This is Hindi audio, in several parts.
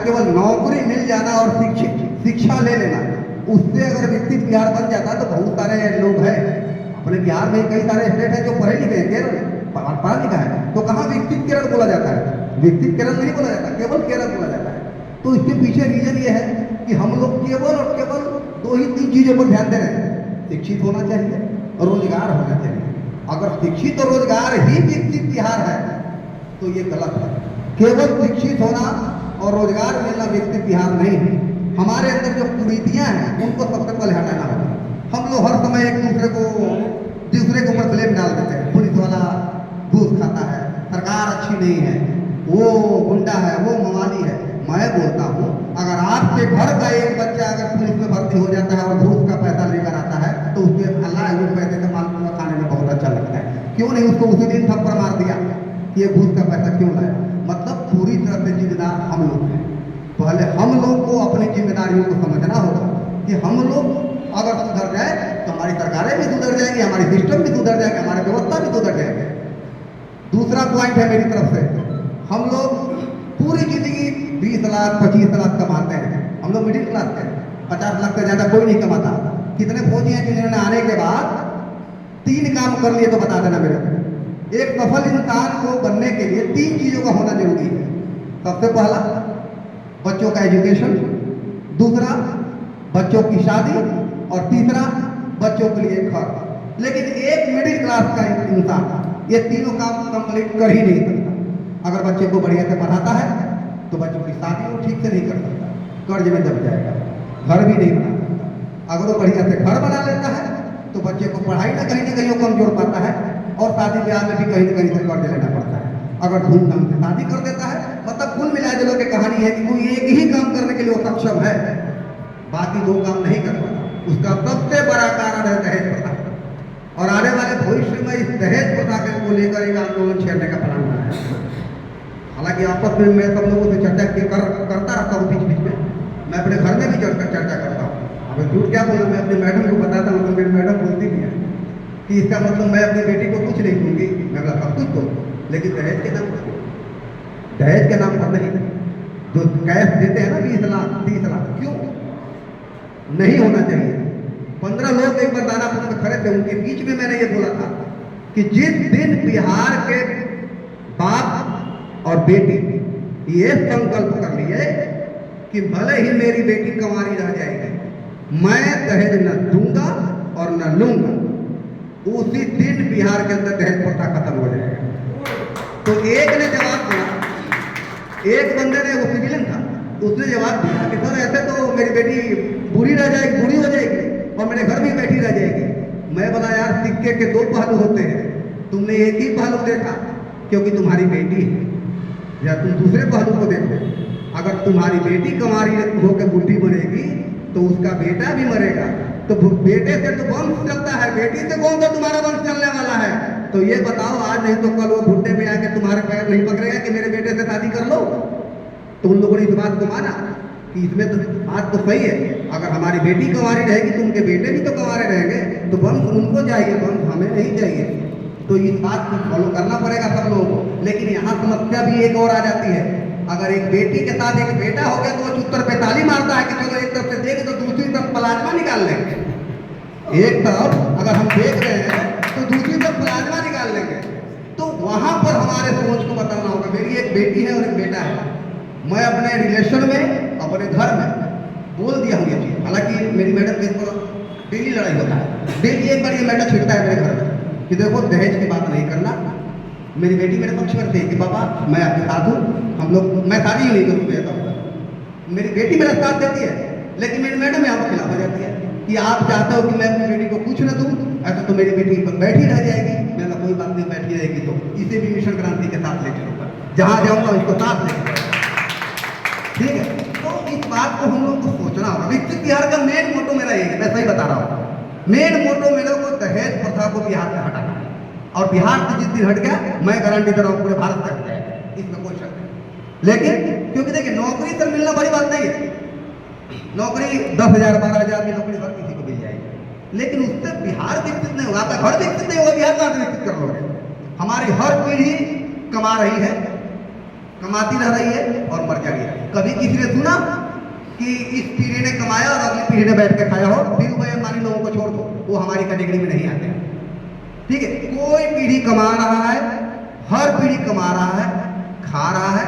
केवल नौकरी मिल जाना और शिक्षा ले लेना, उससे अगर विकसित बिहार बन जाता तो बहुत सारे लोग हैं अपने बिहार में, कई सारे स्टेट हैं जो पढ़े लिखे हैं, केरल पढ़ा लिखा है, तो कहाँ विकसित केरल बोला जाता है? विकसित केरल नहीं बोला जाता, केवल केरल बोला जाता है। तो इसके पीछे रीजन ये है कि हम लोग केवल और केवल 2 ही 3 चीजों पर ध्यान दे रहे हैं। शिक्षित होना चाहिए और रोजगार होना चाहिए। अगर शिक्षित और रोजगार ही विकसित बिहार है तो ये गलत है। केवल शिक्षित होना और रोजगार मिलना विकसित बिहार नहीं है। हमारे अंदर जो कुरीतियां हैं उनको सबसे पहले हटाना होगा। हम लोग हर समय एक दूसरे के ऊपर ब्लेम डाल देते हैं। पुलिस वाला घूस खाता है, सरकार अच्छी नहीं है, वो गुंडा है, वो मवाली है। मैं बोलता हूँ अगर आपके घर का एक बच्चा अगर पुलिस में भर्ती हो जाता है और घूस का पैसा लेकर आता है तो उसके अल्लाह उस पैसे से मालूम खाने में बहुत अच्छा लगता है। क्यों नहीं उसको उसी दिन थप्पड़ मार दिया कि ये घूस का पैसा क्यों लाया? मतलब पूरी तरह से जिम्मेदार हम लोग हैं। पहले हम लोग को अपनी जिम्मेदारियों को समझना होगा कि हम लोग अगर सुधर जाए तो हमारी सरकारें भी सुधर जाएंगी, हमारी सिस्टम भी सुधर जाएगा, हमारी व्यवस्था भी सुधर जाएगी। दूसरा पॉइंट है मेरी तरफ से, हम लोग पूरी जिंदगी 20 लाख 25 लाख कमाते हैं। हम लोग मिडिल क्लास हैं, 50 लाख से ज्यादा कोई नहीं कमाता। कितने फौजी हैं जिन्होंने आने के बाद 3 काम कर लिए तो बता देना मेरे को। एक सफल इंसान को बनने के लिए 3 चीजों का होना जरूरी है। सबसे पहला बच्चों का एजुकेशन, दूसरा बच्चों की शादी और तीसरा बच्चों के लिए घर। लेकिन एक मिडिल क्लास का इंसान ये तीनों काम कंप्लीट कर ही नहीं सकता। अगर बच्चे को बढ़िया से पढ़ाता है तो बच्चों की शादी वो ठीक से नहीं कर सकता, कर्ज में दब जाएगा, घर भी नहीं बना सकता। अगर वो बढ़िया से घर बना लेता है तो बच्चे को पढ़ाई ना कहीं वो कमजोर पाता है और शादी ब्याह में भी कहीं ना कहीं से कर्ज लेना पड़ता है। अगर धूमधाम से शादी कर देता है, मतलब कुल मिला जुला के कहानी है कि कोई एक ही काम करने के लिए वो सक्षम है, बाकी 2 काम नहीं कर पाता। उसका सबसे बड़ा कारण है दहेज प्रथा। और आने वाले भविष्य में इस दहेज प्रथा को लेकर एक आंदोलन छेड़ने का प्लान बना है। हालांकि आपस में मैं सब लोगों से चर्चा करता रहता हूँ, बीच बीच में मैं अपने घर में भी चर्चा करता हूँ। अब झूठ क्या बोलूँ, मैं अपनी मैडम को बताता हूँ तो मेरी मैडम बोलती भी है कि इसका मतलब मैं अपनी बेटी को कुछ नहीं दूंगी। मैं बोला सब कुछ दो, लेकिन दहेज के नाम पर, दहेज के नाम पर नहीं। जो कैश देते हैं ना 20 लाख 30 लाख, क्यों नहीं होना चाहिए? 15 लोग एक बार दानापुर में खड़े थे, उनके बीच में मैंने ये बोला था कि जिस दिन बिहार के बाप और बेटी ये संकल्प कर लिए कि भले ही मेरी बेटी कंवारी रह जाएगी, मैं दहेज न दूंगा और न लूंगा, उसी दिन बिहार के अंदर दहेज प्रथा खत्म हो जाएगा। तो एक ने जवाब दिया, एक बंदे ने, वो सिविलियन था, उसने जवाब दिया कि सर ऐसे तो मेरी बेटी बुरी रह जाएगी, बुरी हो जाएगी और मेरे घर में बैठी रह जाएगी। मैं बोला यार सिक्के के 2 पहलू होते हैं, तुमने एक ही पहलू देखा क्योंकि तुम्हारी बेटी है, या तुम दूसरे पहलू को देखो। अगर तुम्हारी बेटी कंवारी होकर बुढ़ी बनेगी तो उसका बेटा भी मरेगा, तो बेटे से तो वंश चलता है, बेटी से कौन सा तुम्हारा वंश चलने वाला है? तो ये बताओ, आज नहीं तो कल वो बुढ़े में आके तुम्हारे पैर नहीं पकड़ेगा कि मेरे बेटे से शादी कर लो। तो उन लोगों ने इस बात को माना कि इसमें तो बात तो सही है, अगर हमारी बेटी कंवारी रहेगी तो उनके बेटे भी तो कंवारे रहेंगे, तो वंश उनको चाहिए, वंश हमें नहीं चाहिए। तो इस बात को फॉलो करना पड़ेगा सब लोगों को। लेकिन यहाँ समस्या भी एक और आ जाती है, अगर एक बेटी के साथ एक बेटा हो गया तो वो चुत्तर पे ताली मारता है कि चलो एक तरफ से देख तो दूसरी तरफ प्लाज्मा निकाल लेंगे। एक तरफ अगर हम देख रहे हैं तो दूसरी तरफ प्लाज्मा निकाल लेंगे। तो वहां पर हमारे सोच को बताना होगा, मेरी एक बेटी है और एक बेटा है, मैं अपने रिलेशन में अपने घर में बोल दिया हूँ ये चीज। हालांकि मेरी मैडम के ऊपर डेली लड़ाई होता है, डेली एक बार ये मैडम छिड़ता है मेरे घर में कि देखो दहेज की बात नहीं करना। मेरी बेटी मेरे पक्ष करती है कि पापा मैं आपके साथ हूँ, हम लोग, मैं शादी ही नहीं करूँगी ऐसा होगा। मेरी बेटी मेरा साथ देती है, लेकिन मेरी मैडम यहाँ पर खिलाफ हो जाती है कि आप चाहते हो कि मैं अपनी बेटी को कुछ न दूँ, ऐसा तो मेरी बेटी बैठी रह जाएगी। मैंने कोई बात नहीं, बैठी रहेगी तो इसे भी मिशन क्रांति के साथ ले चलूँगा, जहाँ जाऊँगा उसको साथ लेकर, ठीक है। तो इस बात को हम लोग को सोचना होगा। विकसित बिहार का मेन मोटो मेरा यही है, मैं सही बता रहा हूँ। मेन मोटो मेरे को दहेज प्रथा को बिहार से हटाना है, और बिहार से जिस दिन हट गया मैं गारंटी दे रहा हूँ पूरे भारत से हट जाएगा, इसमें कोई शक नहीं। लेकिन क्योंकि देखिए नौकरी तो मिलना बड़ी बात नहीं है, नौकरी 10,000 12,000 की नौकरी हर किसी को मिल जाएगी, लेकिन उससे बिहार विकसित नहीं होगा। आपका घर विकसित नहीं होगा, बिहार कहाँ से विकसित कर लोगे? हमारी हर पीढ़ी कमा रही है, कमाती रह रही है और मर जा रही है। कभी किसी ने सुना कि इस पीढ़ी ने कमाया और अगली पीढ़ी ने बैठ के खाया हो? फिर वो बेईमानी लोगों को छोड़ दो, वो हमारी कैटेगरी में नहीं आते हैं। ठीक है, कोई पीढ़ी कमा रहा है, हर पीढ़ी कमा रहा है, खा रहा है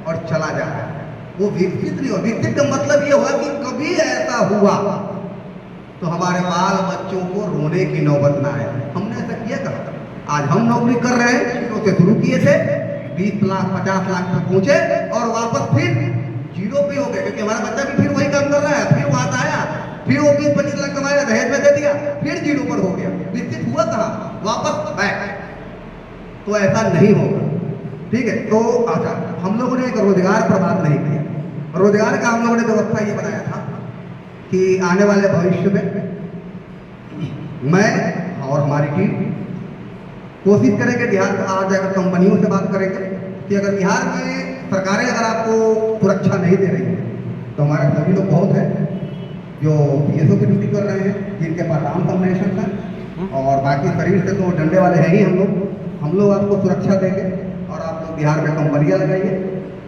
और चला जा रहा है, वो विकसित नहीं हो। विकसित का मतलब ये हुआ कि कभी ऐसा हुआ तो हमारे बाल बच्चों को रोने की नौबत ना आए। हमने ऐसा किया कहा? आज हम नौकरी कर रहे हैं, जीरो से शुरू किए थे, 20 लाख 50 लाख तक पहुंचे और वापस फिर जीरो पे हो गए, क्योंकि हमारा बच्चा भी फिर वही काम कर रहा है, फिर वहां से आया, फिर वो 20-25 लाख कमाया, दहेज में दे दिया, फिर जीरो पर हो गया। विकसित हुआ कहाँ? वापस बैक। तो ऐसा नहीं होगा। ठीक है, तो अच्छा, हम लोगों ने एक रोजगार पर बात नहीं किया। रोजगार का हम लोगों ने व्यवस्था ये बनाया था कि आने वाले भविष्य में मैं और हमारी टीम कोशिश करेंगे, बिहार आज जाकर कंपनियों से बात करेंगे कि अगर बिहार में सरकारें अगर आपको सुरक्षा नहीं दे रही है तो हमारे सभी लोग बहुत हैं जो PSO की ड्यूटी कर रहे हैं, जिनके पास आर्म कॉम्बिनेशन है और बाकी शरीर से तो डंडे वाले हैं ही हम लोग आपको सुरक्षा देंगे और आप लोग बिहार में कंपनियां लगाइए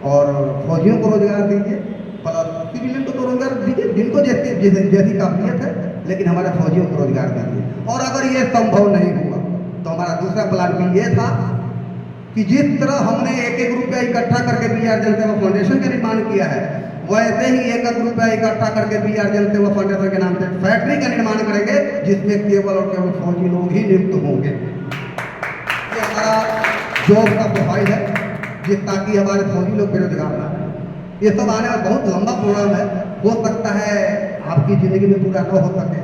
और फौजियों को रोजगार दीजिए, प्लस सिविलियन को तो रोजगार दीजिए जिनको जैसी काबिलियत है, लेकिन हमारे फौजियों को रोजगार दीजिए। और अगर ये संभव नहीं हुआ तो हमारा दूसरा प्लान भी ये था कि जिस तरह हमने एक रुपया इकट्ठा करके BR जनसेवा फाउंडेशन का निर्माण किया है, वैसे ही 1 रुपया इकट्ठा करके BR जनसेवा फाउंडेशन के नाम से फैक्ट्री का निर्माण करेंगे जिसमें केवल और केवल फौजी लोग ही नियुक्त होंगे। ये हमारा जॉब का प्रोफाइल है, ताकि हमारे फौजी लोग बेरोजगार ना रहे। ये सब आने वाला बहुत लंबा प्रोग्राम है, हो सकता है आपकी जिंदगी में पूरा न हो सके,